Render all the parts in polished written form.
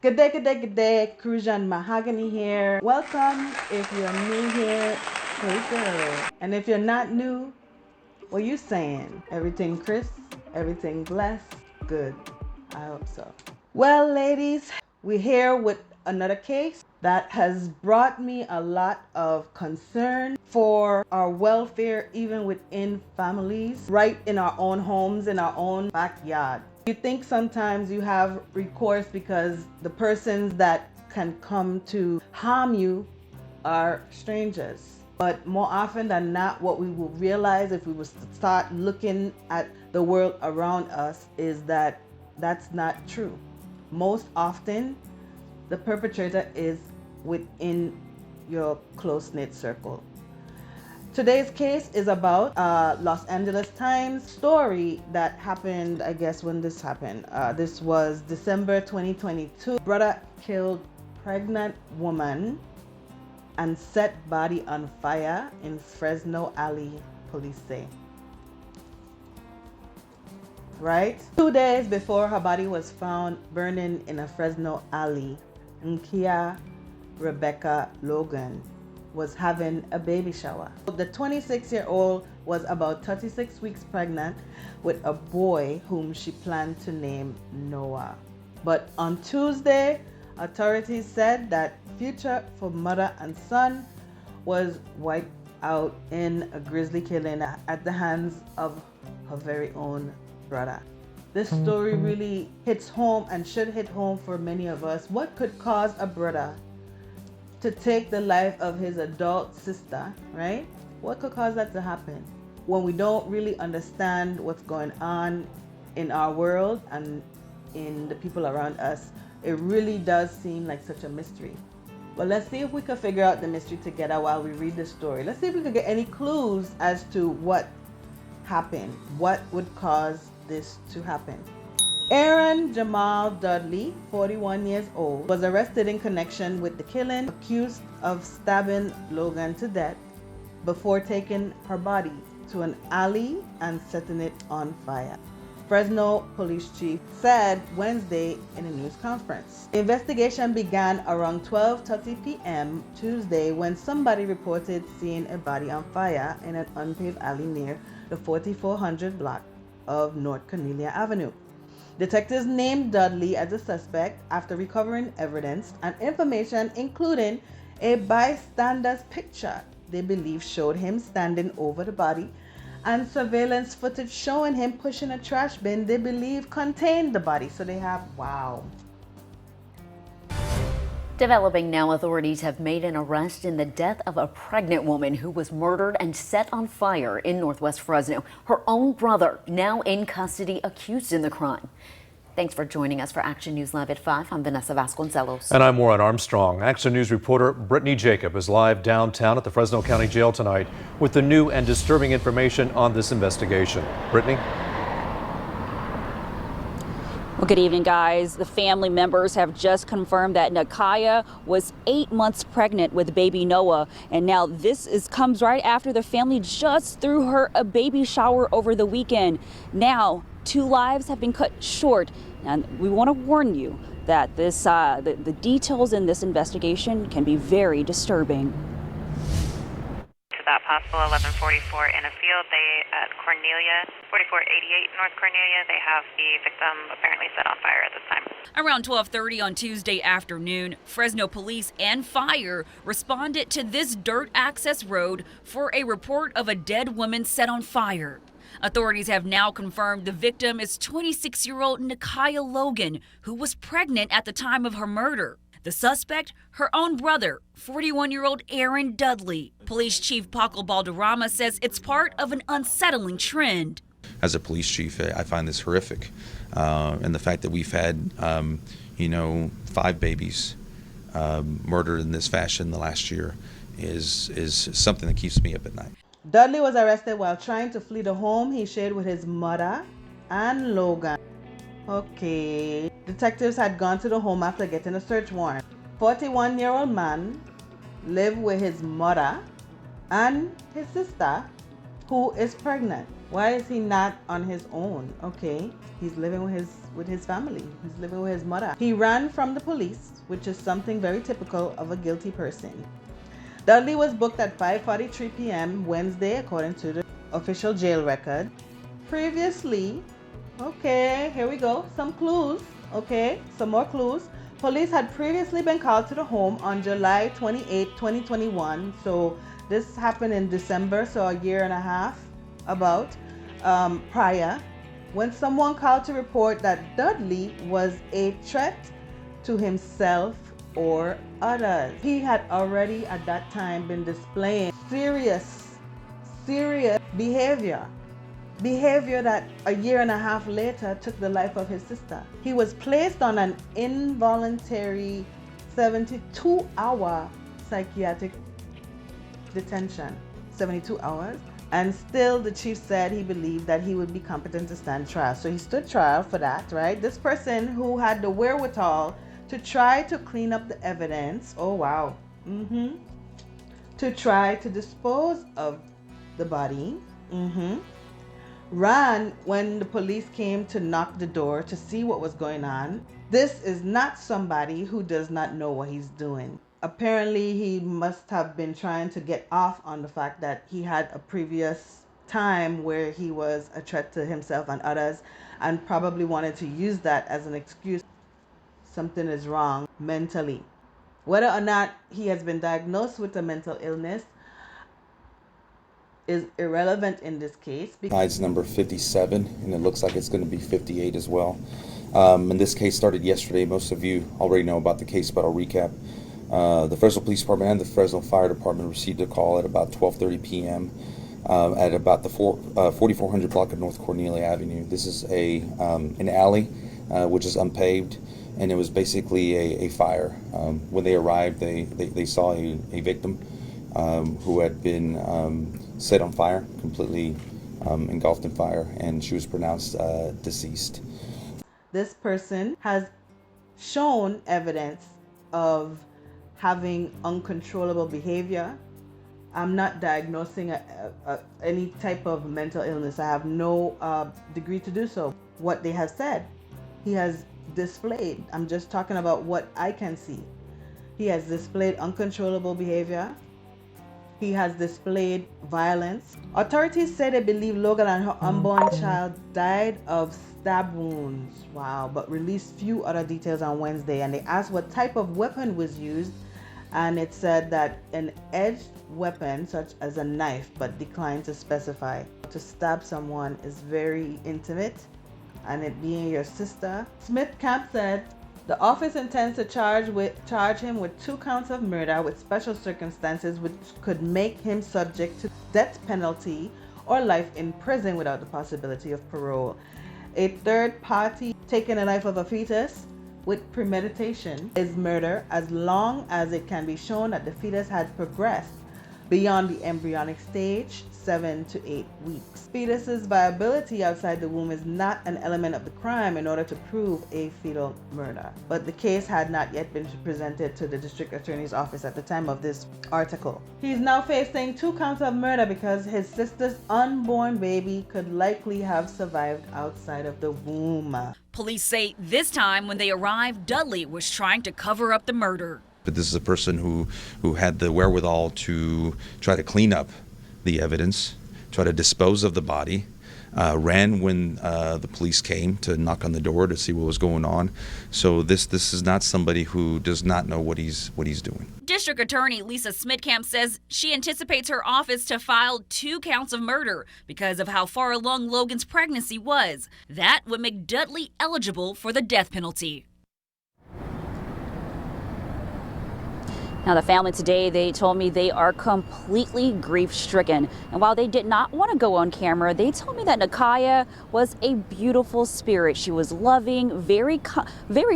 Good day, good day, good day. CRUCIAN Mahogany here. Welcome. If you're new here, hey girl. And if you're not new, what you saying? Everything crisp? Everything blessed? Good. I hope so. Well, ladies, we're here with another case that has brought me a lot of concern for our welfare, even within families, right in our own homes, in our own backyard. You think sometimes you have recourse because the persons that can come to harm you are strangers. But more often than not, what we will realize if we will start looking at the world around us is that that's not true. Most often, the perpetrator is within your close-knit circle. Today's case is about Los Angeles Times story that happened, I guess, when this happened. This was December 2022. Brother killed pregnant woman and set body on fire in Fresno Alley, police say. Right? 2 days before her body was found burning in a Fresno alley, Nkia Rebecca Logan was having a baby shower. The 26-year-old was about 36 weeks pregnant with a boy whom she planned to name Noah. But on Tuesday, authorities said that future for mother and son was wiped out in a grisly killing at the hands of her very own brother. This story really hits home and should hit home for many of us. What could cause a brother to take the life of his adult sister, right? What could cause that to happen when we don't really understand what's going on in our world and in the people around us? It really does seem like such a mystery. But let's see if we can figure out the mystery together while we read the story. Let's see if we can get any clues as to what happened. What would cause this to happen? Aaron Jamal Dudley, 41 years old, was arrested in connection with the killing, accused of stabbing Logan to death before taking her body to an alley and setting it on fire. Fresno Police Chief said Wednesday in a news conference. The investigation began around 12:30 p.m. Tuesday when somebody reported seeing a body on fire in an unpaved alley near the 4400 block of North Cornelia Avenue. Detectives named Dudley as a suspect after recovering evidence and information, including a bystander's picture they believe showed him standing over the body and surveillance footage showing him pushing a trash bin they believe contained the body. So they have, wow. Developing now, authorities have made an arrest in the death of a pregnant woman who was murdered and set on fire in Northwest Fresno. Her own brother now in custody, accused in the crime. Thanks for joining us for Action News Live at 5. I'm Vanessa Vasconcelos. And I'm Warren Armstrong. Action News reporter Brittany Jacob is live downtown at the Fresno County Jail tonight with the new and disturbing information on this investigation. Brittany? Well, good evening, guys. The family members have just confirmed that Nakaya was 8 months pregnant with baby Noah. And now this comes right after the family just threw her a baby shower over the weekend. Now, 2 lives have been cut short. And we want to warn you that the details in this investigation can be very disturbing. That possible 1144 in a field. They at Cornelia, 4488 North Cornelia. They have the victim apparently set on fire at this time. Around 12:30 on Tuesday afternoon, Fresno police and fire responded to this dirt access road for a report of a dead woman set on fire. Authorities have now confirmed the victim is 26-year-old Nakaya Logan, who was pregnant at the time of her murder. The suspect, her own brother, 41-year-old Aaron Dudley. Police Chief Paco Balderrama says it's part of an unsettling trend. As a police chief, I find this horrific. And the fact that we've had, 5 babies murdered in this fashion the last year is something that keeps me up at night. Dudley was arrested while trying to flee the home he shared with his mother and Logan. Okay. Detectives had gone to the home after getting a search warrant. 41-year-old man lived with his mother and his sister, who is pregnant. Why is he not on his own? Okay, he's living with with his family. He's living with his mother. He ran from the police, which is something very typical of a guilty person. Dudley was booked at 5:43 p.m. Wednesday, according to the official jail record. Previously, okay, here we go, some clues, okay, some more clues. Police had previously been called to the home on July 28, 2021. So this happened in December, so a year and a half about prior, when someone called to report that Dudley was a threat to himself or others. He had already at that time been displaying serious behavior that a year and a half later took the life of his sister. He was placed on an involuntary 72-hour psychiatric detention. 72 hours. And still the chief said he believed that he would be competent to stand trial. So he stood trial for that, right? This person who had the wherewithal to try to clean up the evidence, oh wow, to try to dispose of the body, ran when the police came to knock the door to see what was going on. This is not somebody who does not know what he's doing. Apparently, he must have been trying to get off on the fact that he had a previous time where he was a threat to himself and others, and probably wanted to use that as an excuse. Something is wrong mentally. Whether or not he has been diagnosed with a mental illness is irrelevant in this case. Tonight's number 57, and it looks like it's going to be 58 as well. And this case started yesterday. Most of you already know about the case, but I'll recap. The Fresno Police Department and the Fresno Fire Department received a call at about 12:30 p.m. At about the 4400 block of North Cornelia Avenue. This is an alley which is unpaved, and it was basically a fire. When they arrived, they saw a victim who had been set on fire, completely engulfed in fire, and she was pronounced deceased. This person has shown evidence of having uncontrollable behavior. I'm not diagnosing any type of mental illness. I have no degree to do so. What they have said, he has displayed. I'm just talking about what I can see. He has displayed uncontrollable behavior. He has displayed violence. Authorities say they believe Logan and her unborn child died of stab wounds. Wow, but released few other details on Wednesday. And they asked what type of weapon was used, and it said that an edged weapon such as a knife, but declined to specify. To stab someone is very intimate, and it being your sister. Smith Camp said the office intends to charge him with 2 counts of murder with special circumstances which could make him subject to death penalty or life in prison without the possibility of parole. A third party taking the life of a fetus with premeditation is murder as long as it can be shown that the fetus had progressed beyond the embryonic stage, 7 to 8 weeks. Fetus's viability outside the womb is not an element of the crime in order to prove a fetal murder. But the case had not yet been presented to the district attorney's office at the time of this article. He's now facing 2 counts of murder because his sister's unborn baby could likely have survived outside of the womb. Police say this time when they arrived, Dudley was trying to cover up the murder. But this is a person who had the wherewithal to try to clean up the evidence, try to dispose of the body, ran when the police came to knock on the door to see what was going on. So this is not somebody who does not know what he's doing. District Attorney Lisa Smitkamp says she anticipates her office to file 2 counts of murder because of how far along Logan's pregnancy was. That would make Dudley eligible for the death penalty. Now, the family today, they told me they are completely grief-stricken. And while they did not want to go on camera, they told me that 𝐼𝐥𝐢 was a beautiful spirit. She was loving, very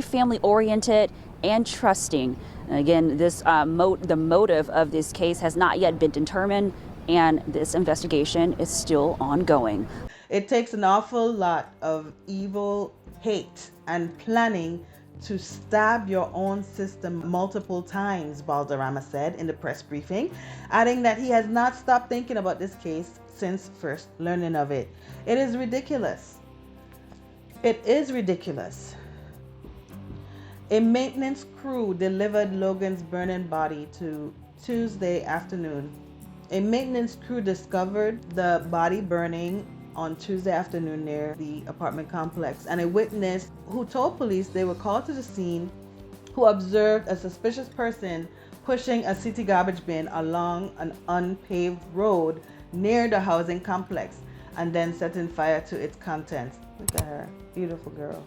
family-oriented, and trusting. And again, the motive of this case has not yet been determined, and this investigation is still ongoing. It takes an awful lot of evil, hate, and planning to stab your own sister multiple times, Balderrama said in the press briefing, adding that he has not stopped thinking about this case since first learning of it. It is ridiculous. It is ridiculous. A maintenance crew delivered Logan's burning body to Tuesday afternoon. A maintenance crew discovered the body burning on Tuesday afternoon near the apartment complex, and a witness who told police they were called to the scene who observed a suspicious person pushing a city garbage bin along an unpaved road near the housing complex and then setting fire to its contents. Look at her, beautiful girl.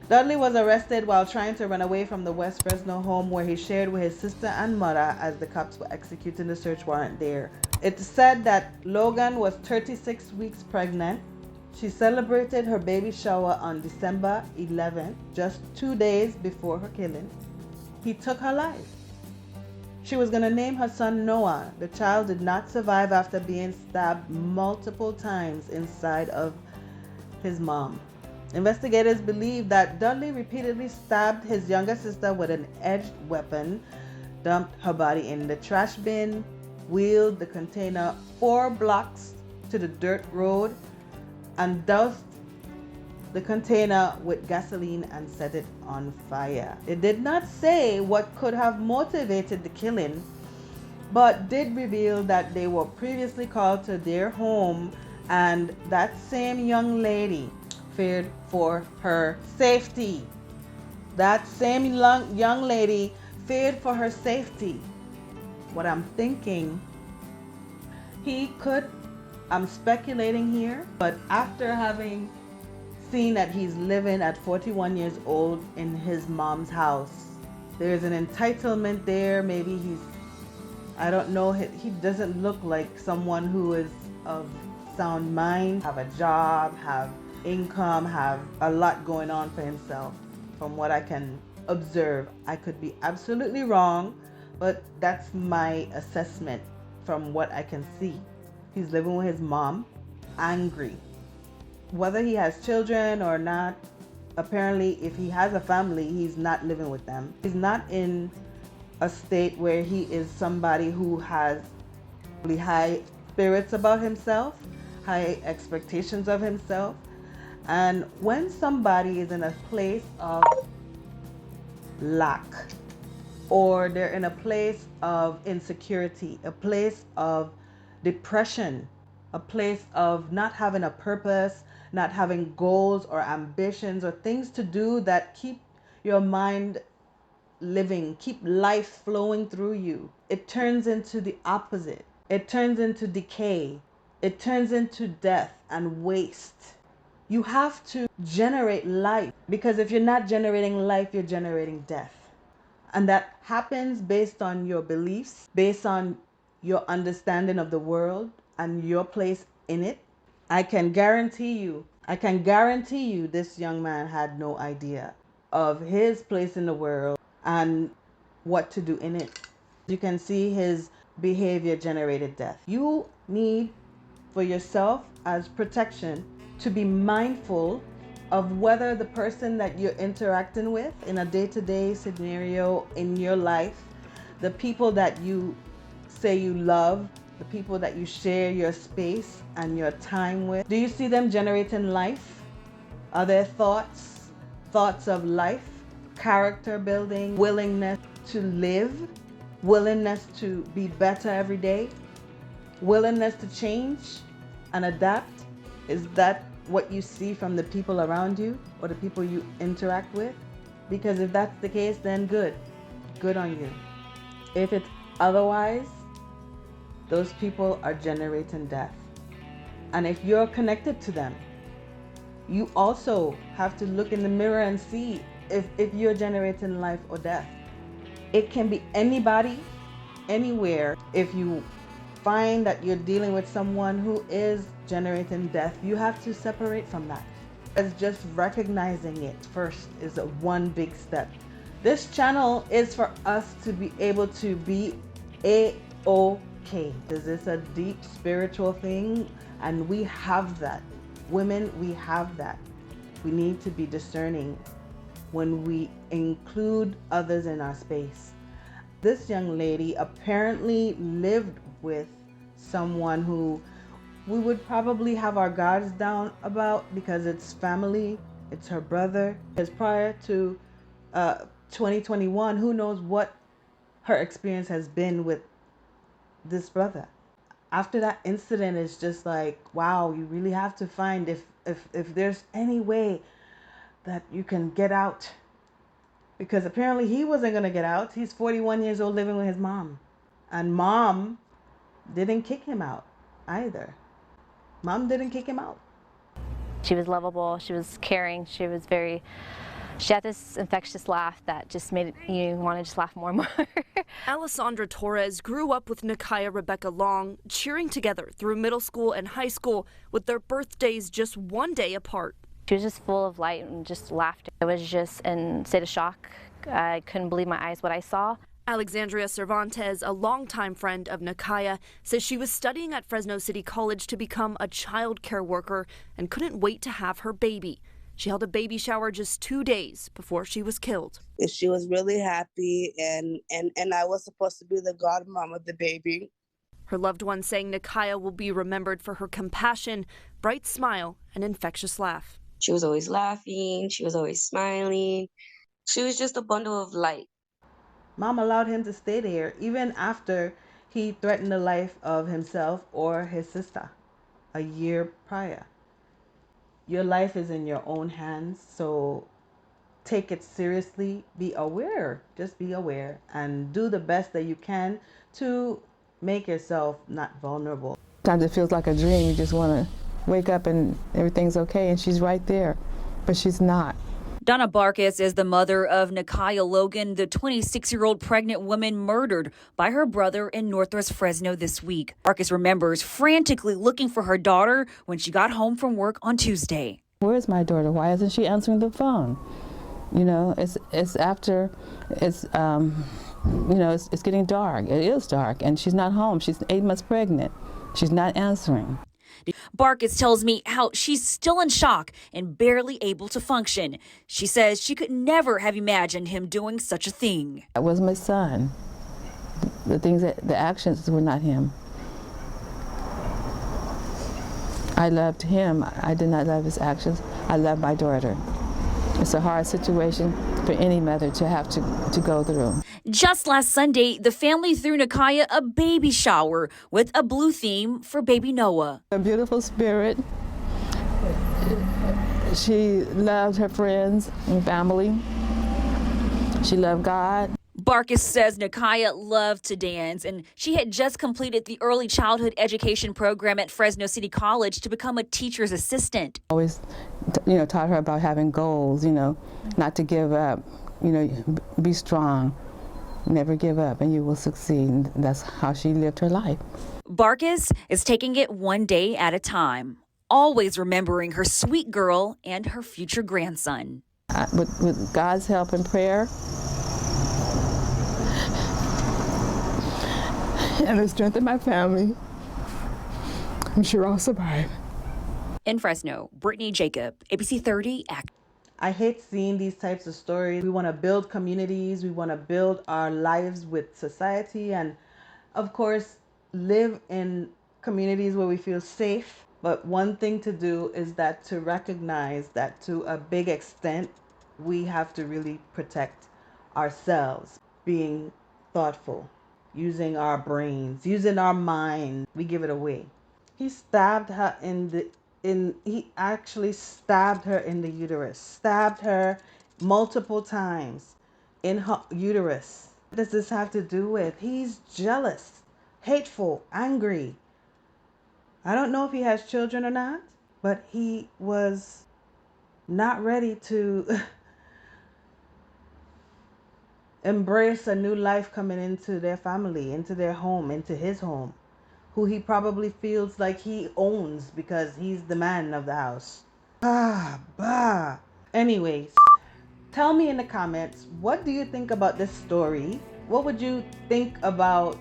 Dudley was arrested while trying to run away from the West Fresno home where he shared with his sister and mother as the cops were executing the search warrant there. It's said that Logan was 36 weeks pregnant. She celebrated her baby shower on December 11th, just 2 days before her killing. He took her life. She was going to name her son Noah. The child did not survive after being stabbed multiple times inside of his mom. Investigators believe that Dudley repeatedly stabbed his younger sister with an edged weapon, dumped her body in the trash bin, wheeled the container 4 blocks to the dirt road, and doused the container with gasoline and set it on fire. It did not say what could have motivated the killing, but did reveal that they were previously called to their home and that same young lady feared for her safety. That same young lady feared for her safety. What I'm thinking, he could, I'm speculating here, but after having seen that he's living at 41 years old in his mom's house, there's an entitlement there. Maybe I don't know, he doesn't look like someone who is of sound mind, have a job, have income, have a lot going on for himself. From what I can observe, I could be absolutely wrong, but that's my assessment from what I can see. He's living with his mom, angry. Whether he has children or not, apparently if he has a family, he's not living with them. He's not in a state where he is somebody who has really high spirits about himself, high expectations of himself. And when somebody is in a place of lack, or they're in a place of insecurity, a place of depression, a place of not having a purpose, not having goals or ambitions or things to do that keep your mind living, keep life flowing through you, it turns into the opposite. It turns into decay. It turns into death and waste. You have to generate life, because if you're not generating life, you're generating death. And that happens based on your beliefs, based on your understanding of the world and your place in it. I can guarantee you this young man had no idea of his place in the world and what to do in it. You can see his behavior generated death. You need, for yourself as protection, to be mindful of whether the person that you're interacting with in a day-to-day scenario in your life, the people that you say you love, the people that you share your space and your time with, do you see them generating life? Are there thoughts of life, character building, willingness to live, willingness to be better every day, willingness to change and adapt? Is that what you see from the people around you or the people you interact with? Because if that's the case, then good on you. If it's otherwise, those people are generating death. And if you're connected to them, you also have to look in the mirror and see if you're generating life or death. It can be anybody, anywhere. If you find that you're dealing with someone who is generating death, you have to separate from that. As just recognizing it first is one big step. This channel is for us to be able to be A-OK. This is a deep spiritual thing, and we have that. Women, we have that. We need to be discerning when we include others in our space. This young lady apparently lived with someone who we would probably have our guards down about, because it's family, it's her brother. Because prior to 2021, who knows what her experience has been with this brother. After that incident, it's just like, wow, you really have to find if there's any way that you can get out. Because apparently he wasn't going to get out. He's 41 years old living with his mom. And mom didn't kick him out either. Mom didn't kick him out. She was lovable, she was caring, she had this infectious laugh that just made you want to just laugh more and more. Alessandra Torres grew up with 𝐾𝐨𝐽 Rebecca Long, cheering together through middle school and high school with their birthdays just one day apart. She was just full of light and just laughter. I was just in a state of shock. I couldn't believe my eyes what I saw. Alexandria Cervantes, a longtime friend of 𝐾𝐨𝐽, says she was studying at Fresno City College to become a child care worker and couldn't wait to have her baby. She held a baby shower just 2 days before she was killed. She was really happy, and I was supposed to be the godmom of the baby. Her loved one saying 𝐾𝐨𝐽 will be remembered for her compassion, bright smile, and infectious laugh. She was always laughing, she was always smiling. She was just a bundle of light. Mom allowed him to stay there even after he threatened the life of himself or his sister a year prior. Your life is in your own hands, so take it seriously. Be aware, just be aware, and do the best that you can to make yourself not vulnerable. Sometimes it feels like a dream. You just want to wake up and everything's okay, and she's right there, but she's not. Donna Barkis is the mother of 𝐾𝐨𝐽 Logan, the 26-year-old pregnant woman murdered by her brother in Northwest Fresno this week. Barkis remembers frantically looking for her daughter when she got home from work on Tuesday. Where's my daughter? Why isn't she answering the phone? You know, it's getting dark. It is dark, and she's not home. She's 8 months pregnant. She's not answering. Barkis tells me how she's still in shock and barely able to function. She says she could never have imagined him doing such a thing. That was my son. The actions were not him. I loved him. I did not love his actions. I love my daughter. It's a hard situation for any mother to have to go through. Just last Sunday, the family threw 𝐾𝐨𝐽 a baby shower with a blue theme for baby Noah. A beautiful spirit. She loved her friends and family. She loved God. Barkis says 𝐾𝐨𝐽 loved to dance, and she had just completed the early childhood education program at Fresno City College to become a teacher's assistant. Always, taught her about having goals, not to give up, be strong, never give up, and you will succeed. And that's how she lived her life. Barkis is taking it one day at a time, always remembering her sweet girl and her future grandson. With God's help and prayer, and the strength of my family, I'm sure I'll survive. In Fresno, Brittany Jacob, ABC 30. I hate seeing these types of stories. We want to build communities. We want to build our lives with society, and of course, live in communities where we feel safe. But one thing to do is that to recognize that to a big extent, we have to really protect ourselves, being thoughtful, using our brains, using our mind. We give it away. He stabbed her he actually stabbed her in the uterus, stabbed her multiple times in her uterus. What does this have to do with? He's jealous, hateful, angry. I don't know if he has children or not, but he was not ready to embrace a new life coming into their family, into their home, into his home, who he probably feels like he owns because he's the man of the house. Anyways, tell me in the comments, what do you think about this story? What would you think about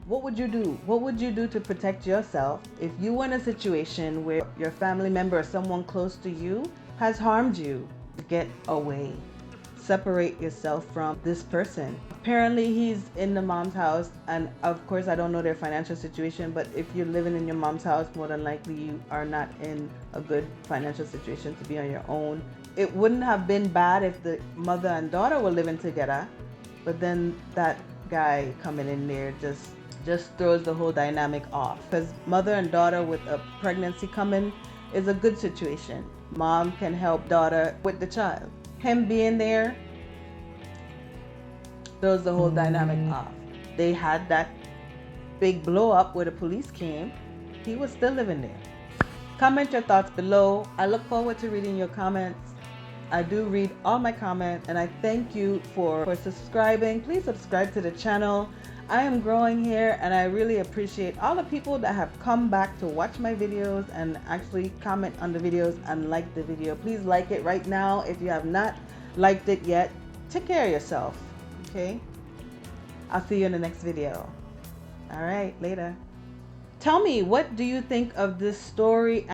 what would you do? What would you do to protect yourself if you were in a situation where your family member or someone close to you has harmed you? Get away. separate yourself from this person. Apparently he's in the mom's house, and of course I don't know their financial situation, but if you're living in your mom's house, more than likely you are not in a good financial situation to be on your own. It wouldn't have been bad if the mother and daughter were living together, but then that guy coming in there just throws the whole dynamic off, because mother and daughter with a pregnancy coming is a good situation. Mom can help daughter with the child. Him being there throws the whole dynamic off. They had that big blow up where the police came. He was still living there. Comment your thoughts below. I look forward to reading your comments. I do read all my comments, and I thank you for subscribing. Please subscribe to the channel. I am growing here, and I really appreciate all the people that have come back to watch my videos and actually comment on the videos and like the video. Please like it right now if you have not liked it yet. Take care of yourself, okay? I'll see you in the next video. All right, later. Tell me, what do you think of this story?